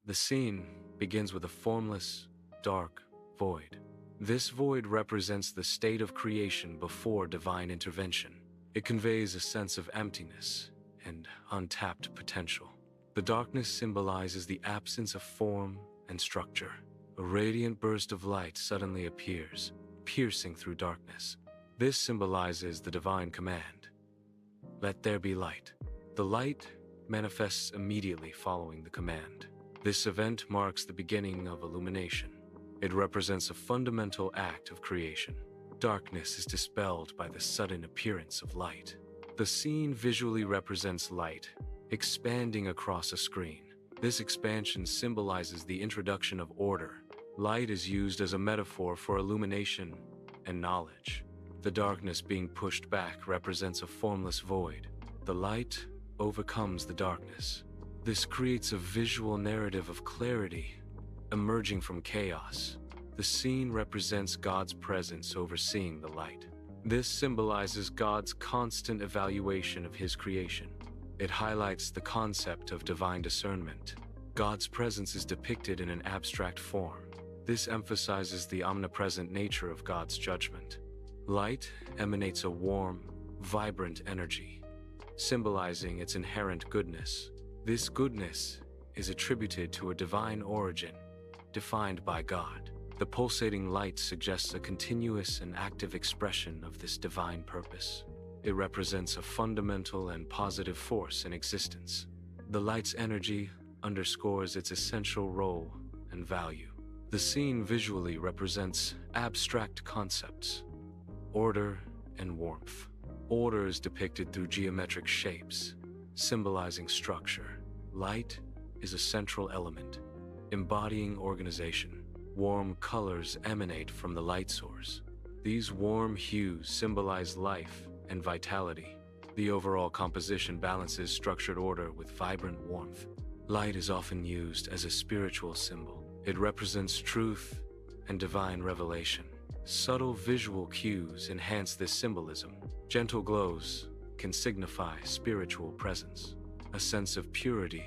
The scene begins with a formless, dark void. This void represents the state of creation before divine intervention. It conveys a sense of emptiness and untapped potential. The darkness symbolizes the absence of form and structure. A radiant burst of light suddenly appears, piercing through darkness. This symbolizes the divine command, "Let there be light." The light manifests immediately following the command. This event marks the beginning of illumination. It represents a fundamental act of creation. Darkness is dispelled by the sudden appearance of light. The scene visually represents light, expanding across a screen. This expansion symbolizes the introduction of order. Light is used as a metaphor for illumination and knowledge. The darkness being pushed back represents a formless void. The light overcomes the darkness. This creates a visual narrative of clarity, emerging from chaos. The scene represents God's presence overseeing the light. This symbolizes God's constant evaluation of His creation. It highlights the concept of divine discernment. God's presence is depicted in an abstract form. This emphasizes the omnipresent nature of God's judgment. Light emanates a warm, vibrant energy, symbolizing its inherent goodness. This goodness is attributed to a divine origin, defined by God. The pulsating light suggests a continuous and active expression of this divine purpose. It represents a fundamental and positive force in existence. The light's energy underscores its essential role and value. The scene visually represents abstract concepts, order and warmth. Order is depicted through geometric shapes, symbolizing structure. Light is a central element, embodying organization. Warm colors emanate from the light source. These warm hues symbolize life and vitality. The overall composition balances structured order with vibrant warmth. Light is often used as a spiritual symbol. It represents truth and divine revelation. Subtle visual cues enhance this symbolism. Gentle glows can signify spiritual presence. A sense of purity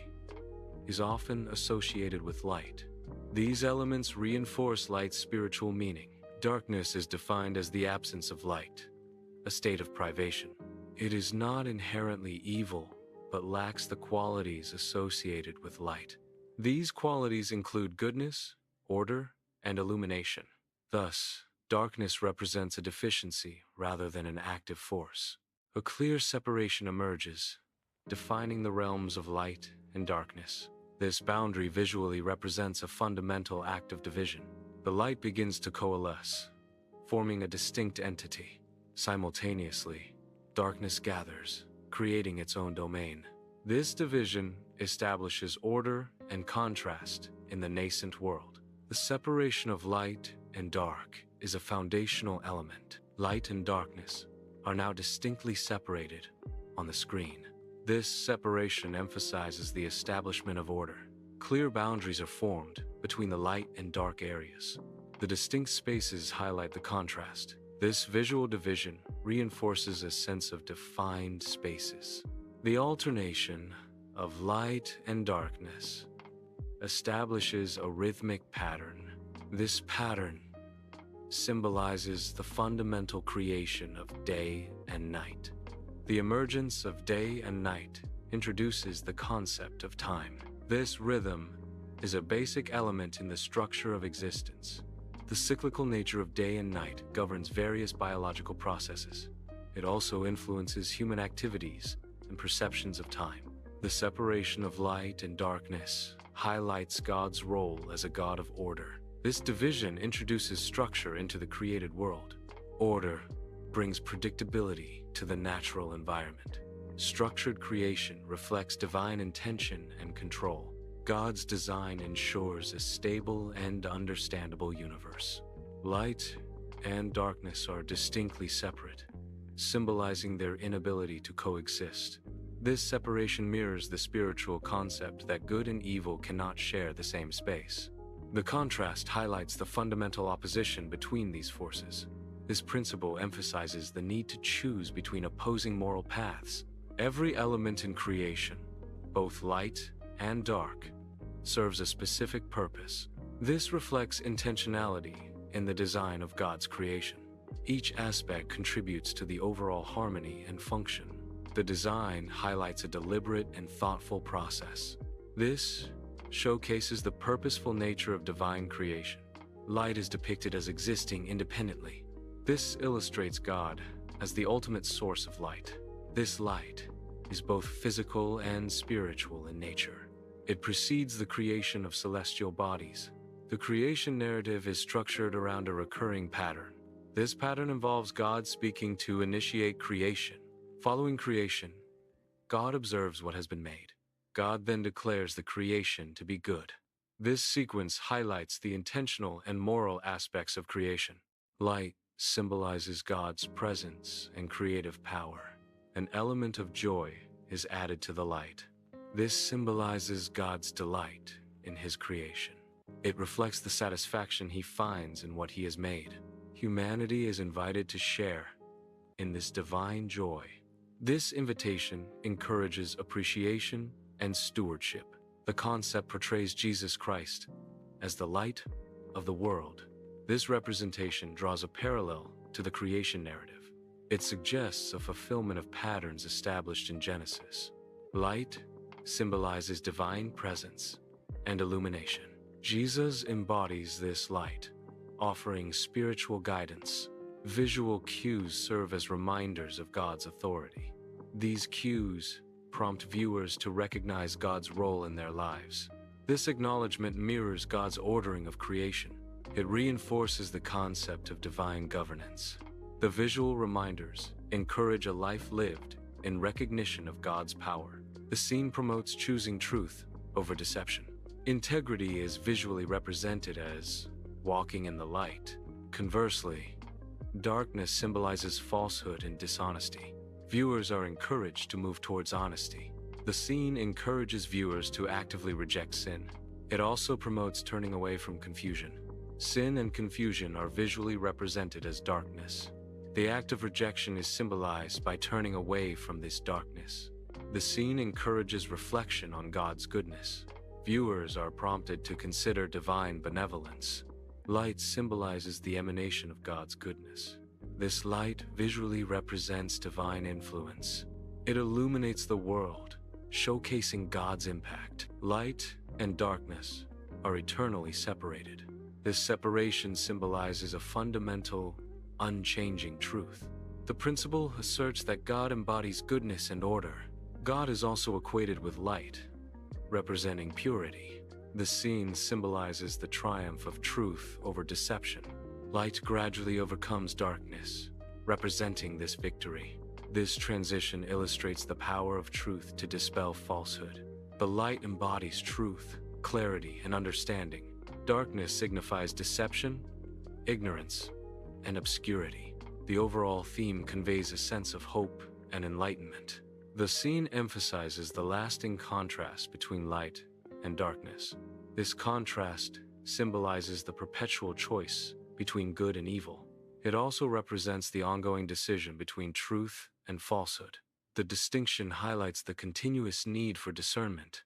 is often associated with light. These elements reinforce light's spiritual meaning. Darkness is defined as the absence of light, a state of privation. It is not inherently evil, but lacks the qualities associated with light. These qualities include goodness, order, and illumination. Thus, darkness represents a deficiency rather than an active force. A clear separation emerges, defining the realms of light and darkness. This boundary visually represents a fundamental act of division. The light begins to coalesce, forming a distinct entity. Simultaneously, darkness gathers, creating its own domain. This division establishes order and contrast in the nascent world. The separation of light and dark is a foundational element. Light and darkness are now distinctly separated on the screen. This separation emphasizes the establishment of order. Clear boundaries are formed between the light and dark areas. The distinct spaces highlight the contrast. This visual division reinforces a sense of defined spaces. The alternation of light and darkness establishes a rhythmic pattern. This pattern symbolizes the fundamental creation of day and night. The emergence of day and night introduces the concept of time. This rhythm is a basic element in the structure of existence. The cyclical nature of day and night governs various biological processes. It also influences human activities and perceptions of time. The separation of light and darkness highlights God's role as a God of order. This division introduces structure into the created world. Order brings predictability to the natural environment. Structured creation reflects divine intention and control. God's design ensures a stable and understandable universe. Light and darkness are distinctly separate, symbolizing their inability to coexist. This separation mirrors the spiritual concept that good and evil cannot share the same space. The contrast highlights the fundamental opposition between these forces. This principle emphasizes the need to choose between opposing moral paths. Every element in creation, both light and dark, serves a specific purpose. This reflects intentionality in the design of God's creation. Each aspect contributes to the overall harmony and function. The design highlights a deliberate and thoughtful process. This showcases the purposeful nature of divine creation. Light is depicted as existing independently. This illustrates God as the ultimate source of light. This light is both physical and spiritual in nature. It precedes the creation of celestial bodies. The creation narrative is structured around a recurring pattern. This pattern involves God speaking to initiate creation. Following creation, God observes what has been made. God then declares the creation to be good. This sequence highlights the intentional and moral aspects of creation. Light symbolizes God's presence and creative power. An element of joy is added to the light. This symbolizes God's delight in His creation. It reflects the satisfaction He finds in what He has made. Humanity is invited to share in this divine joy. This invitation encourages appreciation and stewardship. The concept portrays Jesus Christ as the light of the world. This representation draws a parallel to the creation narrative. It suggests a fulfillment of patterns established in Genesis. Light symbolizes divine presence and illumination. Jesus embodies this light, offering spiritual guidance. Visual cues serve as reminders of God's authority. These cues prompt viewers to recognize God's role in their lives. This acknowledgement mirrors God's ordering of creation. It reinforces the concept of divine governance. The visual reminders encourage a life lived in recognition of God's power. The scene promotes choosing truth over deception. Integrity is visually represented as walking in the light. Conversely, darkness symbolizes falsehood and dishonesty. Viewers are encouraged to move towards honesty. The scene encourages viewers to actively reject sin. It also promotes turning away from confusion. Sin and confusion are visually represented as darkness. The act of rejection is symbolized by turning away from this darkness. The scene encourages reflection on God's goodness. Viewers are prompted to consider divine benevolence. Light symbolizes the emanation of God's goodness. This light visually represents divine influence. It illuminates the world, showcasing God's impact. Light and darkness are eternally separated. This separation symbolizes a fundamental, unchanging truth. The principle asserts that God embodies goodness and order. God is also equated with light, representing purity. The scene symbolizes the triumph of truth over deception. Light gradually overcomes darkness, representing this victory. This transition illustrates the power of truth to dispel falsehood. The light embodies truth, clarity, and understanding. Darkness signifies deception, ignorance, and obscurity. The overall theme conveys a sense of hope and enlightenment. The scene emphasizes the lasting contrast between light and darkness. This contrast symbolizes the perpetual choice between good and evil. It also represents the ongoing decision between truth and falsehood. The distinction highlights the continuous need for discernment.